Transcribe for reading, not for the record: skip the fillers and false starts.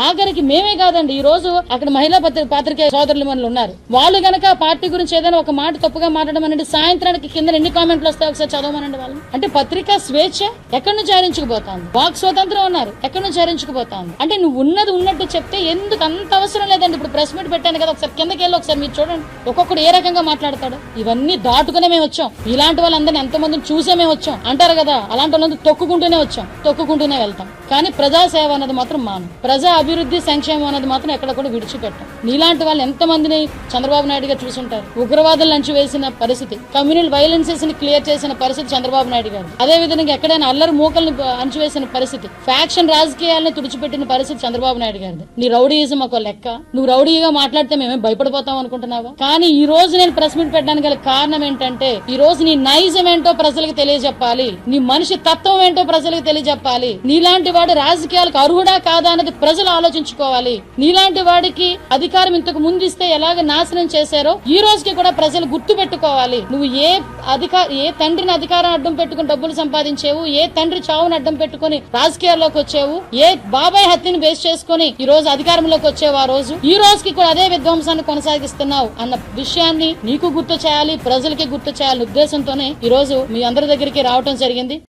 ఆఖరికి మేమే కాదండి, ఈ రోజు అక్కడ మహిళా పాత్రికేయ సోదరులు మనలు ఉన్నారు. వాళ్ళు గనక పార్టీ గురించి ఏదైనా ఒక మాట తప్పుగా మాట్లాడడం అనేది సాయంత్రానికి కింద ఎన్ని కామెంట్లు వస్తాయి ఒకసారి చదవమనండి వాళ్ళు. అంటే పత్రికా స్వేచ్ఛ ఎక్కడి నుంచి హరించుకుపోతాంది, వాక్ స్వతంత్రం ఉన్నారు ఎక్కడి నుంచి హరించుకుపోతాంది. అంటే నువ్వు ఉన్నది ఉన్నట్టు చెప్తే ఎందుకు అంత అవసరం లేదండి. ఇప్పుడు ప్రెస్ మీట్ పెట్టాను కదా, ఒకసారి కిందకి వెళ్ళి ఒకసారి మీరు చూడండి, ఒక్కొక్కడు ఏ రకంగా మాట్లాడతాడు. ఇవన్నీ దాటుకునే మేము వచ్చాం, ఇలాంటి వాళ్ళందరినీ ఎంతమందిని చూసే మేము వచ్చాం అంటారు కదా, అలాంటి వాళ్ళందరూ తొక్కుకుంటూనే వచ్చాం, తొక్కుకుంటూనే వెళ్తాం. కానీ ప్రజాసేవ అన్నది మాత్రం మాను, ప్రజా అభివృద్ధి సంక్షేమం అనేది మాత్రం ఎక్కడ కూడా విడిచిపెట్టాం. నీలాంటి వాళ్ళు ఎంతమందిని చంద్రబాబు నాయుడు గారు చూసుంటారు. ఉగ్రవాదులు అంచు వేసిన పరిస్థితి, కమ్యూనల్ వైలెన్సెస్ ని క్లియర్ చేసిన పరిస్థితి చంద్రబాబు నాయుడు గారు. అదే విధంగా ఎక్కడైనా అల్లరి మూకల్ని అంచువేసిన పరిస్థితి, ఫ్యాక్షన్ రాజకీయాలను తుడిచిపెట్టిన పరిస్థితి చంద్రబాబు నాయుడు గారిది. నీ రౌడీయిజం ఒక లెక్క, నువ్వు రౌడీగా మాట్లాడితే మేమే భయపడిపోతాం అనుకుంటున్నావా? కానీ ఈ రోజు నేను ప్రెస్ మీట్ పెట్టడానికి గల కారణం ఏంటంటే, ఈ రోజు నీ నైజం ఏంటో ప్రజలకు తెలియజెప్పాలి, నీ మనిషి తత్వం ఏంటో ప్రజలకు తెలియజెప్పాలి. నీలాంటి వాడు రాజకీయాలకు అర్హుడా కాదా అన్నది ప్రజలు ఆలోచించుకోవాలి. నీలాంటి వాడికి అధికారం ఇంతకు ముందు ఇస్తే ఎలాగ నాశనం చేశారో ఈ రోజుకి కూడా ప్రజలు గుర్తు పెట్టుకోవాలి. నువ్వు ఏ తండ్రిని అధికారం అడ్డం పెట్టుకుని డబ్బులు సంపాదించేవు, ఏ తండ్రి చావును అడ్డం పెట్టుకుని రాజకీయాల్లోకి వచ్చేవు, ఏ బాబాయ్ హత్యని బేస్ చేసుకుని ఈ రోజు అధికారంలోకి వచ్చేవు, ఆ రోజు ఈ రోజుకి కూడా అదే విధ్వంసాన్ని కొనసాగిస్తున్నావు అన్న విషయాన్ని నీకు గుర్తు చేయాలి, ప్రజలకి గుర్తు చేయాలనే ఉద్దేశంతోనే ఈ రోజు మీ అందరి దగ్గరికి రావటం జరిగింది.